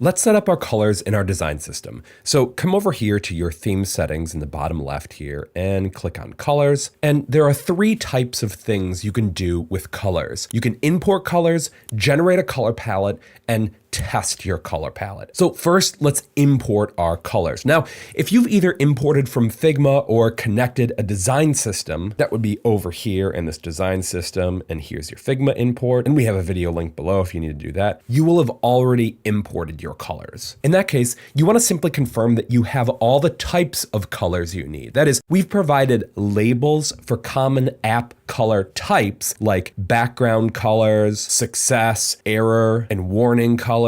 Let's set up our colors in our design system. So come over here to your theme settings in the bottom left here and click on colors. And there are 3 types of things you can do with colors. You can import colors, generate a color palette, and test your color palette. So first, let's import our colors. Now, if you've either imported from Figma or connected a design system, that would be over here in this design system, and here's your Figma import, and we have a video link below if you need to do that. You will have already imported your colors. In that case, you want to simply confirm that you have all the types of colors you need. That is, we've provided labels for common app color types like background colors, success, error, and warning colors.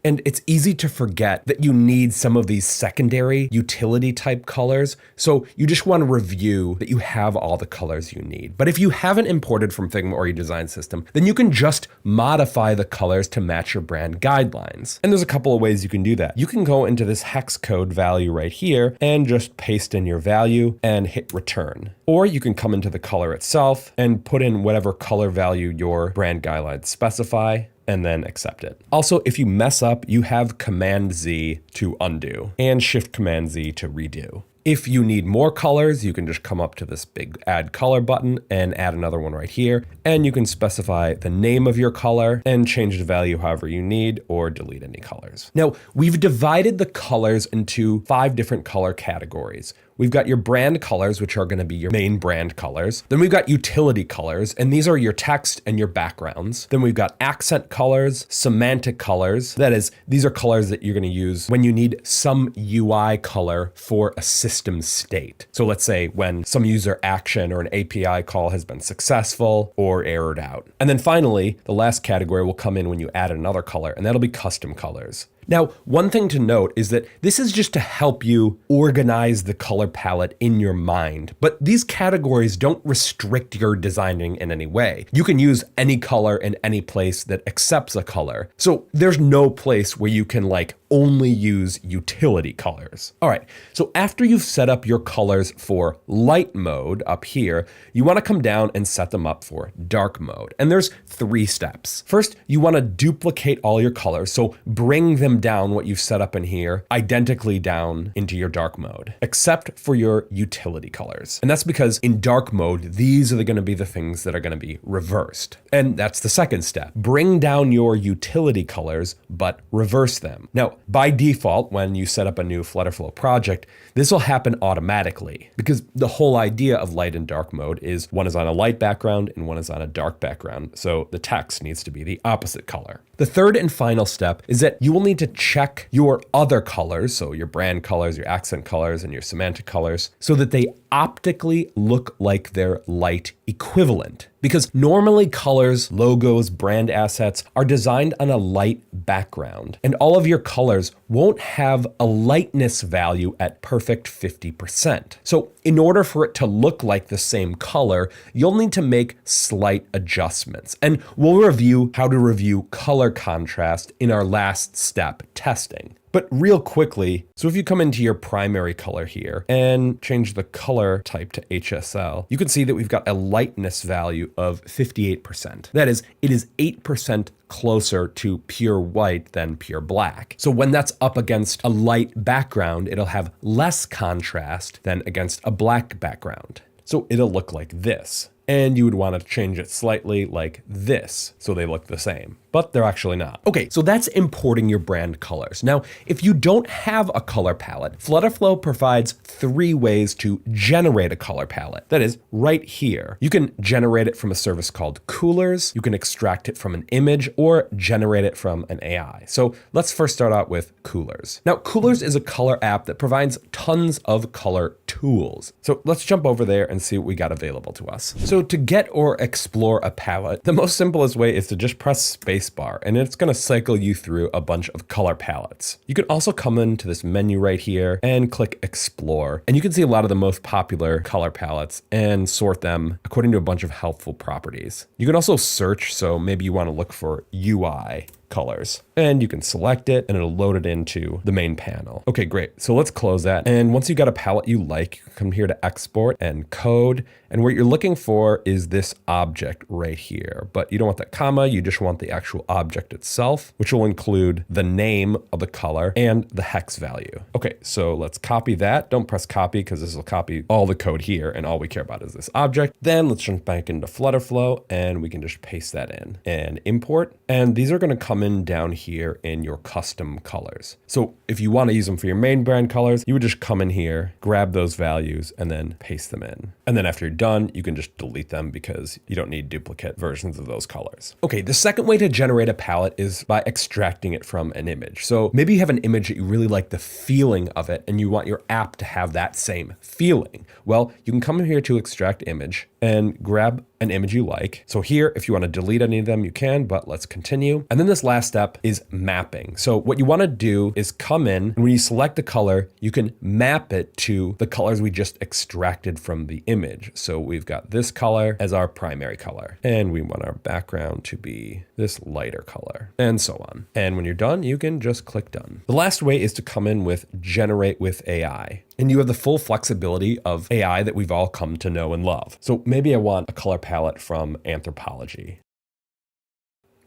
And it's easy to forget that you need some of these secondary utility type colors. So you just want to review that you have all the colors you need. But if you haven't imported from Figma or your design system, then you can just modify the colors to match your brand guidelines. And there's a couple of ways you can do that. You can go into this hex code value right here and just paste in your value and hit return. Or you can come into the color itself and put in whatever color value your brand guidelines specify, and then accept it. Also, if you mess up, you have Command Z to undo and Shift Command Z to redo. If you need more colors, you can just come up to this big add color button and add another one right here. And you can specify the name of your color and change the value however you need or delete any colors. Now, we've divided the colors into 5 different color categories. We've got your brand colors, which are going to be your main brand colors. Then we've got utility colors, and these are your text and your backgrounds. Then we've got accent colors, semantic colors. That is, these are colors that you're going to use when you need some UI color for a system state. So let's say when some user action or an API call has been successful or errored out. And then finally, the last category will come in when you add another color, and that'll be custom colors. Now, one thing to note is that this is just to help you organize the color palette in your mind, but these categories don't restrict your designing in any way. You can use any color in any place that accepts a color. So there's no place where you can only use utility colors. All right, so after you've set up your colors for light mode up here, you want to come down and set them up for dark mode. And there's 3 steps. First, you want to duplicate all your colors. So bring them down what you've set up in here, identically down into your dark mode, except for your utility colors. And that's because in dark mode, these are going to be the things that are going to be reversed. And that's the second step. Bring down your utility colors, but reverse them. Now, by default, when you set up a new FlutterFlow project, this will happen automatically because the whole idea of light and dark mode is one is on a light background and one is on a dark background. So the text needs to be the opposite color. The third and final step is that you will need to check your other colors, so your brand colors, your accent colors, and your semantic colors, so that they optically look like their light equivalent. Because normally colors, logos, brand assets are designed on a light background, and all of your colors won't have a lightness value at perfect 50%. So in order for it to look like the same color, you'll need to make slight adjustments. And we'll review how to review color contrast in our last step, testing. But real quickly, so if you come into your primary color here and change the color type to HSL, you can see that we've got a lightness value of 58%. That is, it is 8% closer to pure white than pure black. So when that's up against a light background, it'll have less contrast than against a black background. So it'll look like this. And you would want to change it slightly like this so they look the same, but they're actually not. Okay, so that's importing your brand colors. Now, if you don't have a color palette, FlutterFlow provides 3 ways to generate a color palette. That is right here. You can generate it from a service called Coolers, you can extract it from an image, or generate it from an AI. So let's first start out with Coolers. Now, Coolers is a color app that provides tons of color tools. So let's jump over there and see what we got available to us. So to get or explore a palette, the most simplest way is to just press spacebar and it's going to cycle you through a bunch of color palettes. You can also come into this menu right here and click explore, and you can see a lot of the most popular color palettes and sort them according to a bunch of helpful properties. You can also search, so maybe you want to look for UI. colors. And you can select it and it'll load it into the main panel. Okay, great. So let's close that. And once you've got a palette you like, you can come here to export and code. And what you're looking for is this object right here. But you don't want that comma, you just want the actual object itself, which will include the name of the color and the hex value. Okay, so let's copy that. Don't press copy because this will copy all the code here and all we care about is this object. Then let's jump back into FlutterFlow and we can just paste that in and import. And these are going to come in down here in your custom colors. So if you want to use them for your main brand colors, you would just come in here, grab those values and then paste them in. And then after you're done, you can just delete them because you don't need duplicate versions of those colors. Okay, the second way to generate a palette is by extracting it from an image. So maybe you have an image that you really like the feeling of it and you want your app to have that same feeling. Well, you can come in here to extract image and grab an image you like. So here, if you want to delete any of them, you can, but let's continue. And then this last step is mapping. So what you want to do is come in and when you select the color, you can map it to the colors we just extracted from the image. So we've got this color as our primary color and we want our background to be this lighter color and so on. And when you're done, you can just click done. The last way is to come in with generate with AI. And you have the full flexibility of AI that we've all come to know and love. So maybe I want a color palette from anthropology.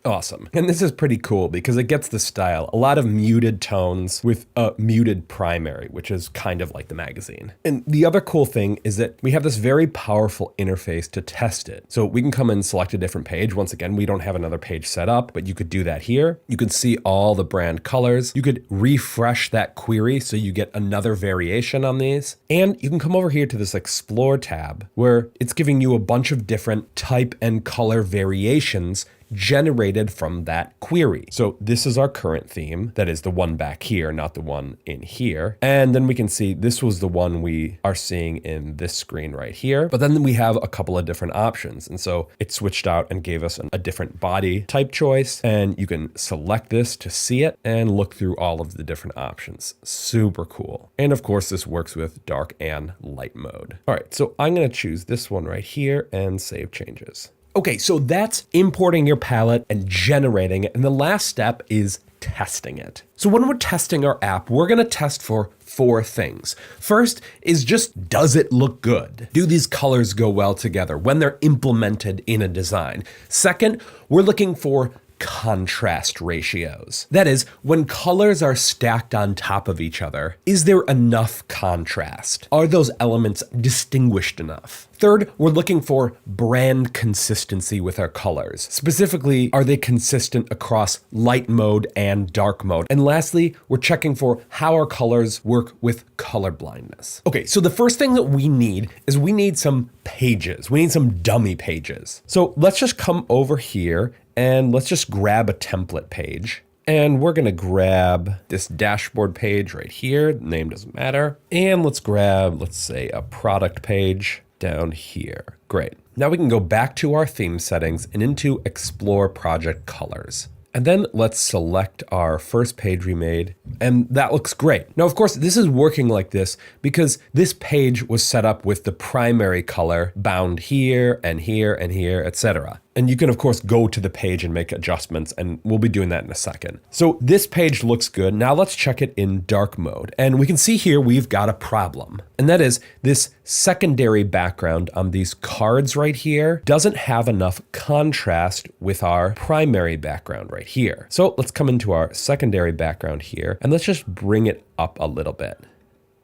Awesome. And this is pretty cool because it gets the style. A lot of muted tones with a muted primary, which is kind of like the magazine. And the other cool thing is that we have this very powerful interface to test it. So we can come and select a different page. Once again, we don't have another page set up, but you could do that here. You can see all the brand colors. You could refresh that query so you get another variation on these. And you can come over here to this Explore tab where it's giving you a bunch of different type and color variations generated from that query. So this is our current theme. That is the one back here, not the one in here. And then we can see this was the one we are seeing in this screen right here. But then we have a couple of different options. And so it switched out and gave us a different body type choice. And you can select this to see it and look through all of the different options. Super cool. And of course, this works with dark and light mode. All right, so I'm going to choose this one right here and save changes. Okay, so that's importing your palette and generating it. And the last step is testing it. So when we're testing our app, we're gonna test for 4 things. First is just, does it look good? Do these colors go well together when they're implemented in a design? Second, we're looking for contrast ratios. That is, when colors are stacked on top of each other, is there enough contrast? Are those elements distinguished enough? Third, we're looking for brand consistency with our colors. Specifically, are they consistent across light mode and dark mode? And lastly, we're checking for how our colors work with color blindness. Okay, so the first thing that we need is we need some pages. We need some dummy pages. So let's just come over here and let's just grab a template page. And we're gonna grab this dashboard page right here. The name doesn't matter. And let's grab, let's say, a product page down here. Great. Now we can go back to our theme settings and into Explore Project Colors. And then let's select our first page we made, and that looks great. Now, of course, this is working like this because this page was set up with the primary color bound here and here and here, etc. And you can, of course, go to the page and make adjustments, and we'll be doing that in a second. So this page looks good. Now let's check it in dark mode. And we can see here we've got a problem. And that is this secondary background on these cards right here doesn't have enough contrast with our primary background right here. So let's come into our secondary background here, and let's just bring it up a little bit.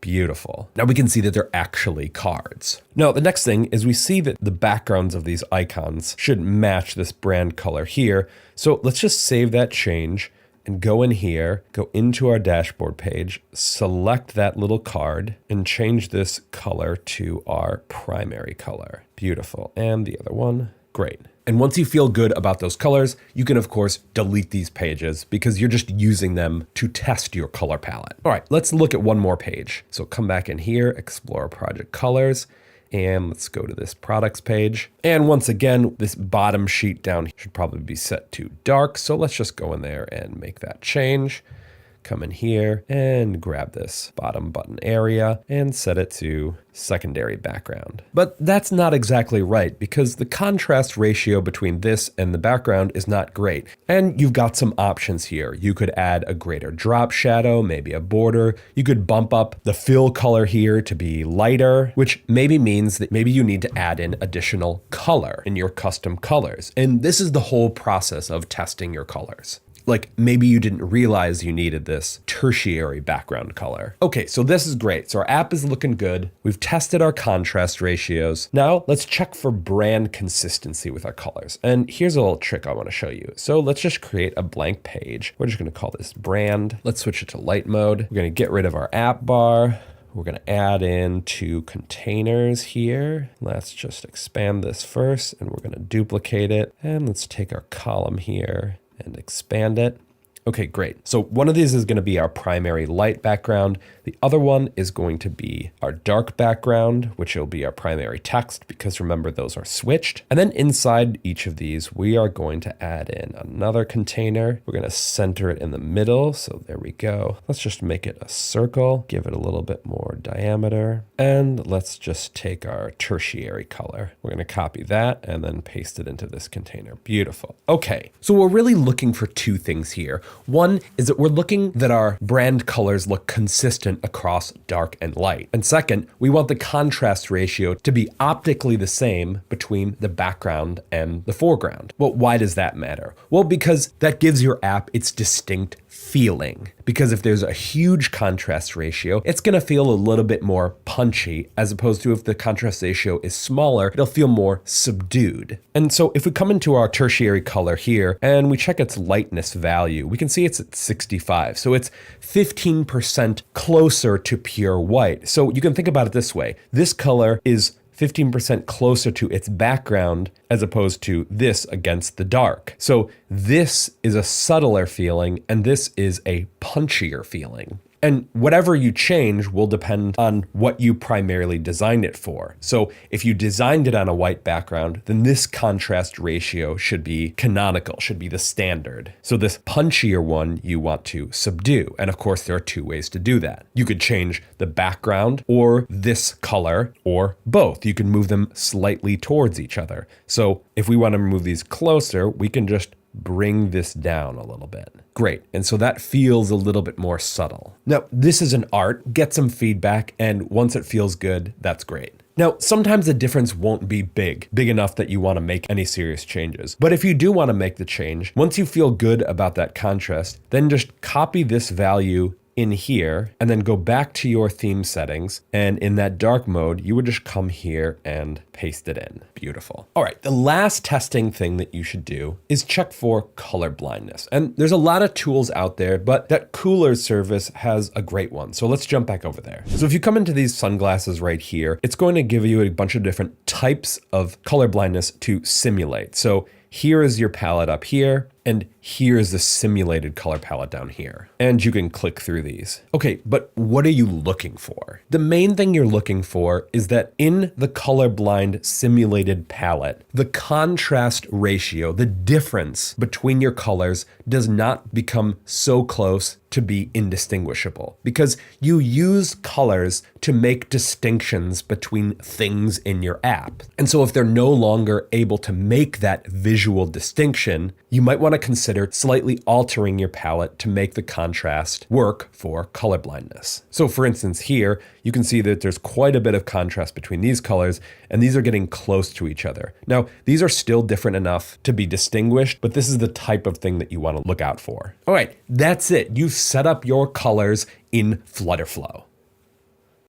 Beautiful. Now we can see that they're actually cards. Now, the next thing is we see that the backgrounds of these icons should match this brand color here. So let's just save that change and go in here, go into our dashboard page, select that little card and change this color to our primary color. Beautiful. And the other one. Great. And once you feel good about those colors, you can, of course, delete these pages because you're just using them to test your color palette. All right, let's look at one more page. So come back in here, Explore Project Colors, and let's go to this products page. And once again, this bottom sheet down here should probably be set to dark. So let's just go in there and make that change. come in here and grab this bottom button area and set it to secondary background. But that's not exactly right because the contrast ratio between this and the background is not great. And you've got some options here. You could add a greater drop shadow, maybe a border. You could bump up the fill color here to be lighter, which maybe means that maybe you need to add in additional color in your custom colors. And this is the whole process of testing your colors. Like maybe you didn't realize you needed this tertiary background color. Okay, so this is great. So our app is looking good. We've tested our contrast ratios. Now let's check for brand consistency with our colors. And here's a little trick I want to show you. So let's just create a blank page. We're just going to call this brand. Let's switch it to light mode. We're going to get rid of our app bar. We're going to add in 2 containers here. Let's just expand this first and we're going to duplicate it. And let's take our column here and expand it. Okay, great. So one of these is going to be our primary light background. The other one is going to be our dark background, which will be our primary text because remember those are switched. And then inside each of these, we are going to add in another container. We're going to center it in the middle. So there we go. Let's just make it a circle, give it a little bit more diameter. And let's just take our tertiary color. We're going to copy that and then paste it into this container. Beautiful. Okay, so we're really looking for 2 things here. One is that we're looking that our brand colors look consistent across dark and light. And second, we want the contrast ratio to be optically the same between the background and the foreground. Well, why does that matter? Well, because that gives your app its distinct feeling. Because if there's a huge contrast ratio, it's going to feel a little bit more punchy, as opposed to if the contrast ratio is smaller, it'll feel more subdued. And so if we come into our tertiary color here and we check its lightness value, we can see it's at 65. So it's 15% closer to pure white. So you can think about it this way. This color is 15% closer to its background as opposed to this against the dark. So this is a subtler feeling and this is a punchier feeling. And whatever you change will depend on what you primarily designed it for. So if you designed it on a white background, then this contrast ratio should be canonical, should be the standard. So this punchier one you want to subdue. And of course, there are 2 ways to do that. You could change the background or this color or both. You can move them slightly towards each other. So if we want to move these closer, we can just bring this down a little bit. Great. And so that feels a little bit more subtle. Now, this is an art. Get some feedback. And once it feels good, that's great. Now, sometimes the difference won't be big enough that you want to make any serious changes. But if you do want to make the change, once you feel good about that contrast, then just copy this value in here and then go back to your theme settings. And in that dark mode, you would just come here and paste it in. Beautiful. All right, the last testing thing that you should do is check for color blindness. And there's a lot of tools out there, but that Cooler service has a great one. So let's jump back over there. So if you come into these sunglasses right here, it's going to give you a bunch of different types of color blindness to simulate. So here is your palette up here, and here is the simulated color palette down here. And you can click through these. Okay, but what are you looking for? The main thing you're looking for is that in the colorblind simulated palette, the contrast ratio, the difference between your colors does not become so close to be indistinguishable because you use colors to make distinctions between things in your app. And so if they're no longer able to make that visual distinction, you might want to consider slightly altering your palette to make the contrast work for colorblindness. So for instance, here, you can see that there's quite a bit of contrast between these colors, and these are getting close to each other. Now, these are still different enough to be distinguished, but this is the type of thing that you want to look out for. All right, that's it. You've set up your colors in FlutterFlow.